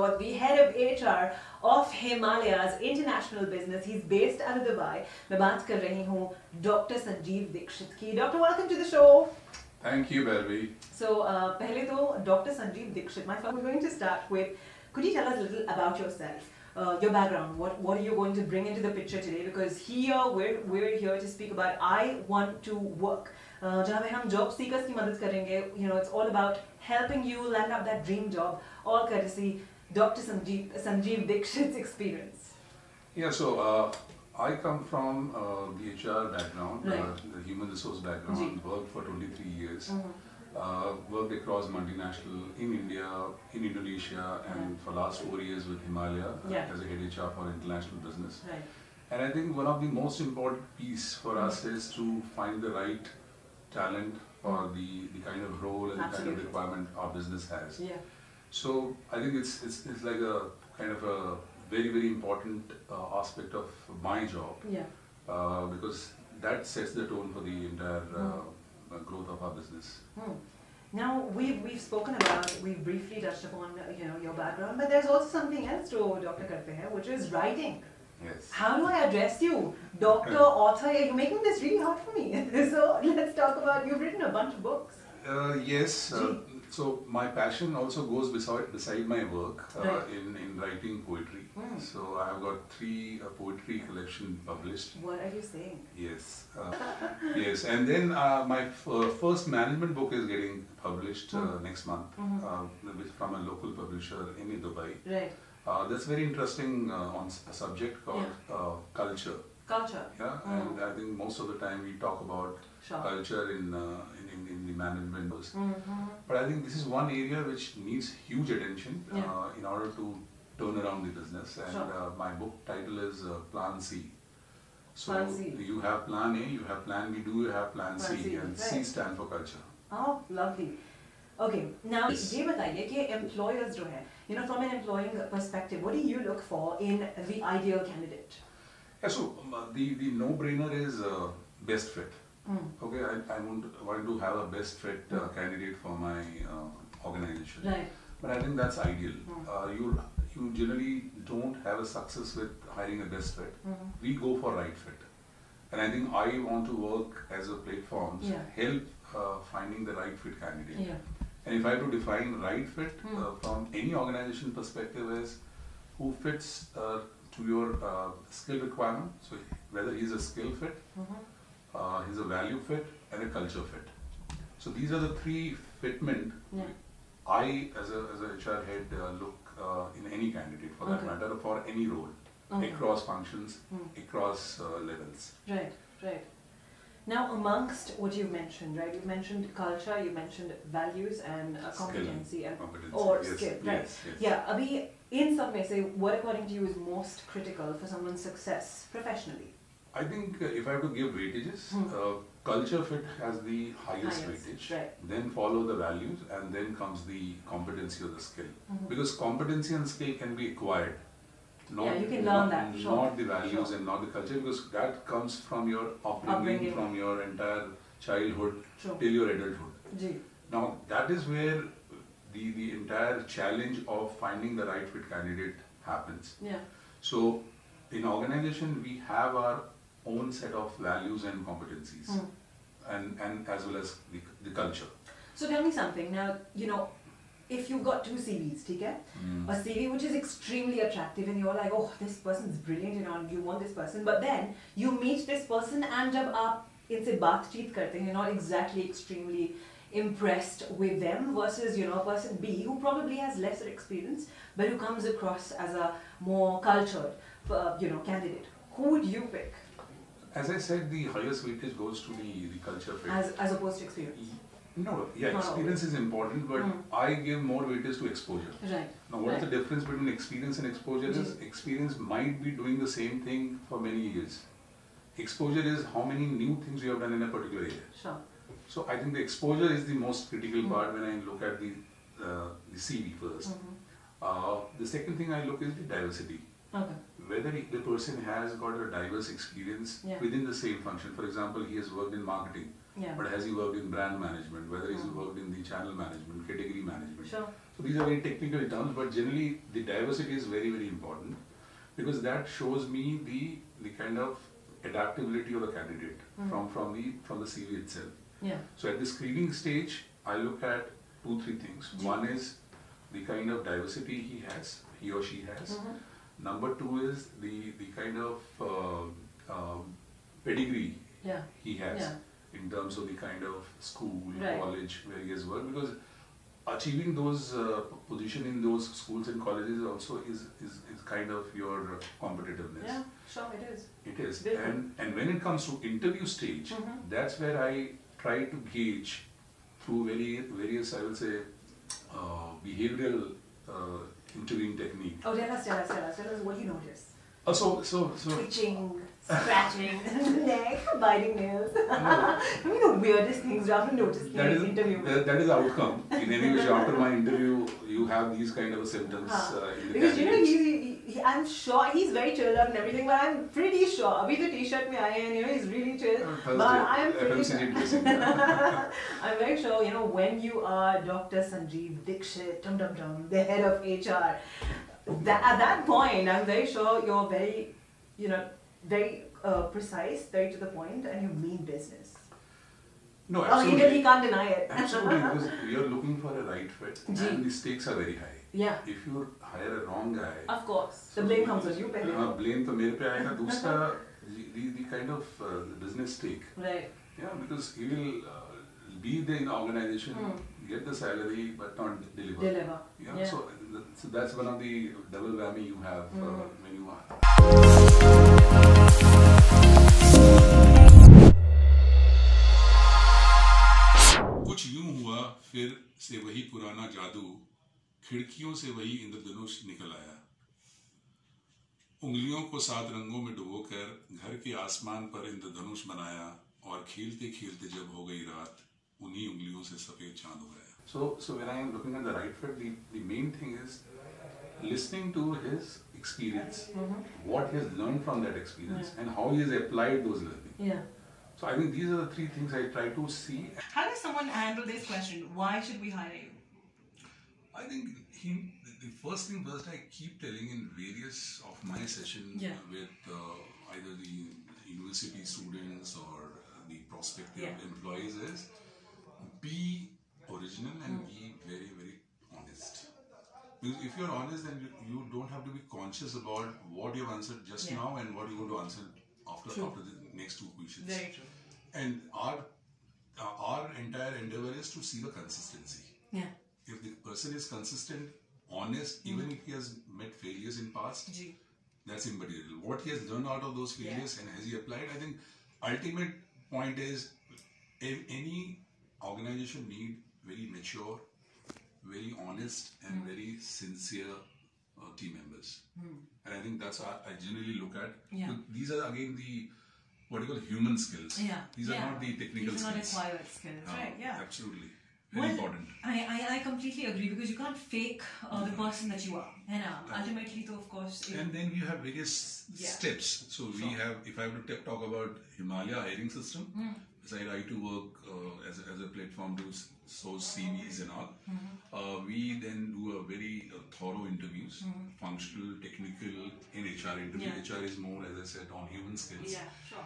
got the head of HR of Himalaya's international business. He's based out of Dubai. मैं बात कर रही हूँ Dr. Sanjeev Dixit की. Doctor, welcome to the show. Thank you, Belvi. So, पहले तो Dr. Sanjeev Dixit. We're going to start with. Could you tell us a little about yourself? Your background, what are you going to bring into the picture today? Because here we're here to speak about i12WRK. जहाँ पे हम job seekers की मदद करेंगे. You know, it's all about helping you land up that dream job. All courtesy Dr. Sanjeev Dixit's experience. Yeah, so I come from the HR background, right. The human resource background. Worked for 23 years. Worked across multinational in India, in Indonesia, and for last 4 years with Himalaya as a head HR for international business. Right. And I think one of the most important piece for us is to find the right talent for the kind of role and the kind of requirement our business has. Yeah. So I think it's like a kind of a very important aspect of my job. Yeah. Because that sets the tone for the entire growth of our business. Now we've spoken about, we've briefly touched upon your background, but there's also something else to Dr. Karte hai, which is writing. Yes. How do I address you? Doctor, author, you're making this really hard for me. So let's talk about, you've written a bunch of books. Yes. So my passion also goes beside my work in writing poetry. So I have got 3 poetry collection published. What are you saying? Yes. Yes. And then my first management book is getting published next month from a local publisher in Dubai. Right. That's very interesting on a subject called culture. Culture. Yeah. And I think most of the time we talk about culture in the management. But I think this is one area which needs huge attention in order to turn around the business. And my book title is Plan C. So you have Plan A, you have Plan B, you have Plan C, and C stand for culture. Oh, lovely. Okay, now ये बताइए कि employers जो हैं, from an employing perspective, what do you look for in the ideal candidate? Yeah, so the no-brainer is best fit. Okay, I want to have a best fit candidate for my organization. Right. But I think that's ideal. You generally don't have a success with hiring a best fit. We go for right fit. And I think I want to work as a platform to help finding the right fit candidate. Yeah. And if I have to define right fit from any organization perspective is who fits to your skill requirement. So whether he's a skill fit, he's a value fit, and a culture fit. So these are the 3 fitment I as a HR head look in any candidate for that matter, for any role, across functions, across levels. Right, right. Now amongst what you've mentioned, right? You've mentioned culture, you mentioned values and competency and skill, right? Yes, yes. Yeah, abhi in some way, say what according to you is most critical for someone's success professionally? I think if I have to give weightages, culture fit has the highest weightage. Right. Then follow the values, and then comes the competency or the skill. Because competency and skill can be acquired. Not, you can learn that. Not the values and not the culture, because that comes from your upbringing. From your entire childhood till your adulthood. Now that is where the entire challenge of finding the right fit candidate happens. Yeah. So in organization we have our own set of values and competencies, and as well as the culture. So tell me something now. If you've got 2 CVs, okay? A CV which is extremely attractive and you're like, oh, this person's brilliant, and you want this person, but then you meet this person and jab aap inse baatcheet karte hain, you're not exactly extremely impressed with them versus, person B who probably has lesser experience but who comes across as a more cultured, candidate. Who would you pick? As I said, the highest weightage goes to the culture fit. As opposed to experience? No, experience is important, but I give more weightage to exposure. Right. Now, what is the difference between experience and exposure is experience might be doing the same thing for many years. Exposure is how many new things you have done in a particular area. Sure. So I think the exposure is the most critical part when I look at the CV first. The second thing I look is the diversity. Okay. Whether the person has got a diverse experience within the same function. For example, he has worked in marketing, but has he worked in brand management? Whether he's worked in the channel management, category management. Sure. So these are very technical terms, but generally the diversity is very, very important, because that shows me the kind of adaptability of the candidate from the CV itself. Yeah. So at the screening stage, I look at 2-3 things. One is the kind of diversity he or she has. Number 2 is the kind of pedigree he has in terms of the kind of school, college where he has worked, because achieving those position in those schools and colleges also is kind of your competitiveness. Yeah, sure, it is. It is. And when it comes to interview stage, that's where I try to gauge through various, I will say, behavioral interviewing technique. Oh, tell us what you notice. So Twitching, scratching, neck, biting nails. I mean, the weirdest things you have to notice in an interview. That is the outcome. In any way, after my interview, you have these kind of symptoms. In the because you know, I'm sure he's very chilled out and everything, but I'm pretty sure. Abhi the t-shirt mein aaye hain, you know, he's really chill. But I'm pretty sure. I'm very sure, you know, when you are Dr. Sanjeev Dixit, the head of HR, at that point, I'm very sure you're very, you know, very precise, very to the point, and you mean business. No, absolutely. He can't deny it. Absolutely, because we are looking for a right fit, and the stakes are very high. Yeah. If you hire a wrong guy, of course, the blame comes on you. Blame to mere pe aayega. Dusra, the kind of business stake. Right. Yeah, because he will be there in the organization, get the salary, but not deliver. Yeah. So that's one of the double whammy you have when you are. कुछ यूं हुआ, फिर से वही पुराना जादू, खिड़कियों से वही इंद्रधनुष निकल आया। उंगलियों को 7 रंगों में डुबोकर घर के आसमान पर इंद्रधनुष बनाया, और खेलते खेलते जब हो गई रात, उन्हीं उंगलियों से सफेद चांद हो गया। So when I am looking at the right fit, the main thing is listening to his experience, what he has learned from that experience, and how he has applied those learning. Yeah. So I think these are the 3 things I try to see. How does someone handle this question? Why should we hire you? I think the first thing first, I keep telling in various of my sessions with either the university students or the prospective employees is, be original and be very, very honest. Because if you're honest, then you don't have to be conscious about what you've answered just now and what you're going to answer after the next 2 questions. Very true. And our entire endeavor is to see the consistency. Yeah. If the person is consistent, honest, even if he has met failures in past, that's immaterial. What he has learned out of those failures and has he applied, I think ultimate point is, if any organization need very mature, very honest and very sincere team members. And I think that's what I generally look at. These are again the what you call human skills. These are not the technical skills. These are not acquired skills, right? Yeah. Absolutely. Very important. I completely agree, because you can't fake the person that you are. Ultimately, though, of course. And then we have various steps. So we have, if I have to talk about Himalaya hiring system, beside i12WRK as a platform to source CVs and all, we then do a very thorough interviews, functional, technical, in HR interview. HR is more, as I said, on human skills. Yeah, sure.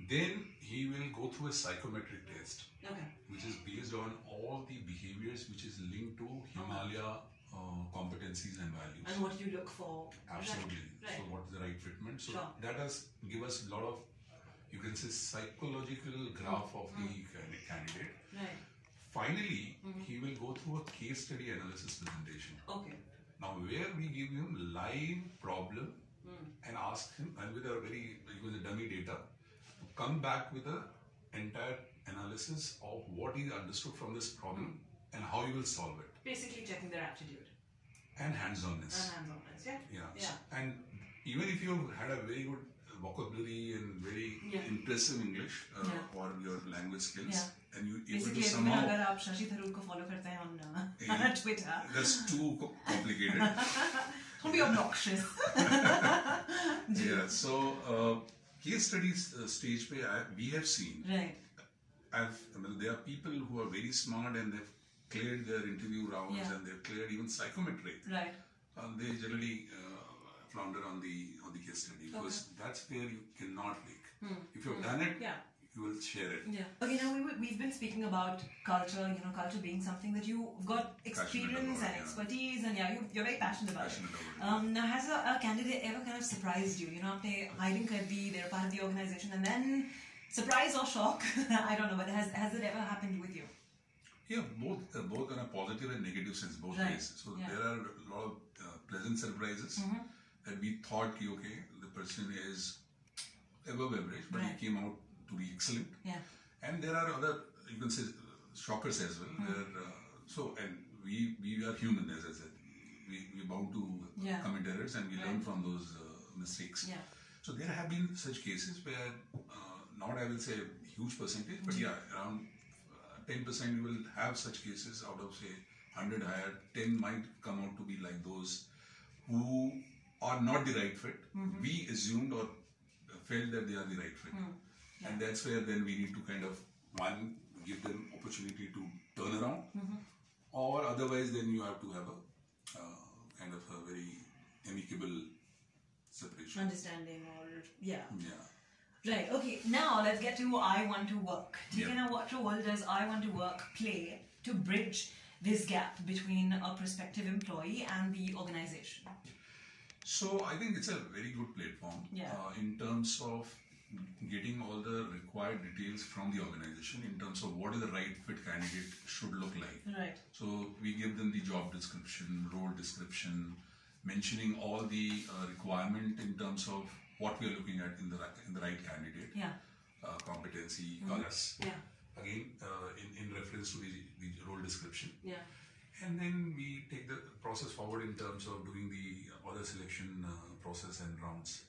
Then he will go through a psychometric test, okay, which is based on all the behaviors which is linked to Himalaya competencies and values. And what you look for. Absolutely. Right. So what is the right fitment? So sure, that does give us a lot of, you can say, psychological graph of the candidate. Right. Finally, he will go through a case study analysis presentation. Okay. Now, where we give him live problem and ask him, and with a dummy data, to come back with an entire analysis of what he understood from this problem and how he will solve it. Basically checking their aptitude. And hands-onness. Yeah. And even if you had a very good vocabulary and very impressive English or your language skills, and you able to somehow. अगर आप शशि थरूर को follow करते हैं on Twitter. That's too complicated. Don't be obnoxious. Yeah, so case studies stage pe we have seen. Right. There are people who are very smart and they've cleared their interview rounds and they've cleared even psychometric. Right. They generally flounder on the case study because that's where you cannot leak. If you've done it, you will share it. Yeah. Okay, now we've been speaking about culture, culture being something that you've got experience and expertise and you're very passionate about it. Now, has a candidate ever kind of surprised you? After hiring kardi, they're part of the organization and then surprise or shock, I don't know, but has it ever happened with you? Yeah, both in a positive and negative sense, both ways. So there are a lot of pleasant surprises that we thought, okay, the person is above average, but he came out to be excellent. Yeah. And there are other, you can say, shockers as well. Where, and we are human, as I said. We're bound to commit errors and we learn from those mistakes. Yeah. So there have been such cases where, not I will say a huge percentage, but around 10% you will have such cases out of say 100 hired, 10 might come out to be like those who are not the right fit. We assumed or felt that they are the right fit. And that's where then we need to kind of, one, give them opportunity to turn around, or otherwise then you have to have a kind of a very amicable separation. Understanding or, Right, okay, now let's get to i12WRK. Now, what role does i12WRK play to bridge this gap between a prospective employee and the organization? So, I think it's a very good platform in terms of getting all the required details from the organization in terms of what is the right fit candidate should look like. Right. So, we give them the job description, role description, mentioning all the requirement in terms of what we are looking at in the right candidate. Yeah. Competency, colors. Yeah. Again, in reference to the role description. Yeah. And then we take the process forward in terms of doing the other selection process and rounds.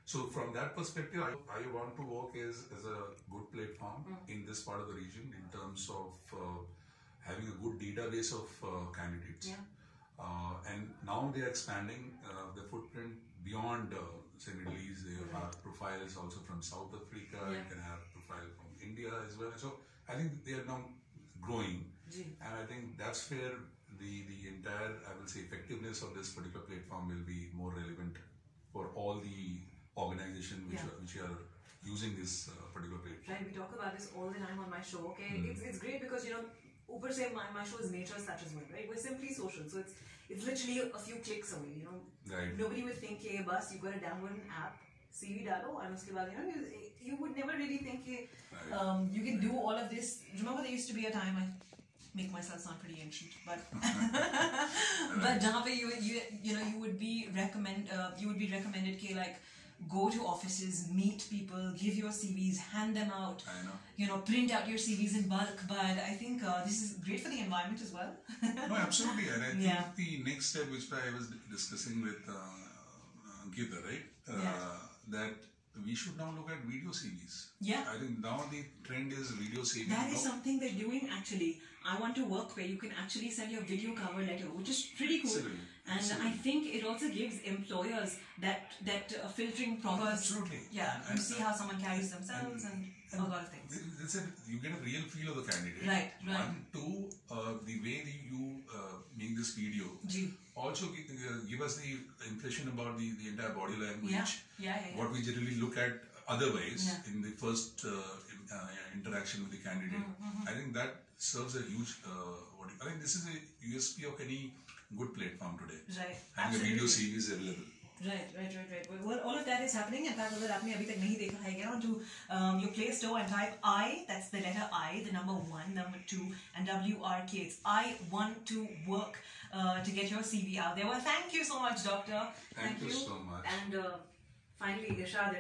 So from that perspective, i12WRK is a good platform in this part of the region in terms of having a good database of candidates. Yeah. And now they are expanding the footprint beyond say Middle East. They have profiles also from South Africa. You can have profile from India as well. So I think they are now growing, and I think that's where the entire, I will say, effectiveness of this particular platform will be more relevant for all the organizations which are using this particular platform. Right, we talk about this all the time on my show. Okay, it's great because Upar say my show is nature such as well, right? We're simply social, so it's literally a few clicks away. Right. Nobody would think, hey, bus, you got to download an app, CV dalo, and uske baad, you would never really think, hey, you can do all of this. Remember, there used to be a time, I make myself sound pretty ancient, but but jahan pe you would be recommended ke like go to offices, meet people, give your CVs, hand them out. I know. Print out your CVs in bulk. But I think this is great for the environment as well. No, absolutely. And I think the next step, which I was discussing with Gita, right? That we should now look at video CVs. Yeah. I think now the trend is video CVs. That is something they're doing actually. i12WRK where you can actually send your video cover letter, which is pretty cool. Absolutely. And I think it also gives employers that filtering process. Absolutely. Yeah, you see how someone carries themselves and a lot of things. You get a real feel of the candidate. Right. One, two, the way you make this video also give us the impression about the entire body language. Yeah. What we generally look at otherwise in the first interaction with the candidate. I think that serves a huge. I think this is a USP of any good platform today. Right. And the video CV is available. Right. Well, all of that is happening. In fact, if you haven't seen it, get onto your Play Store and type I, that's the letter I, the number 1, number 2, and WRK. It's i12WRK to get your CV out there. Well, thank you so much, Doctor. Thank you so much. And finally, Irshad.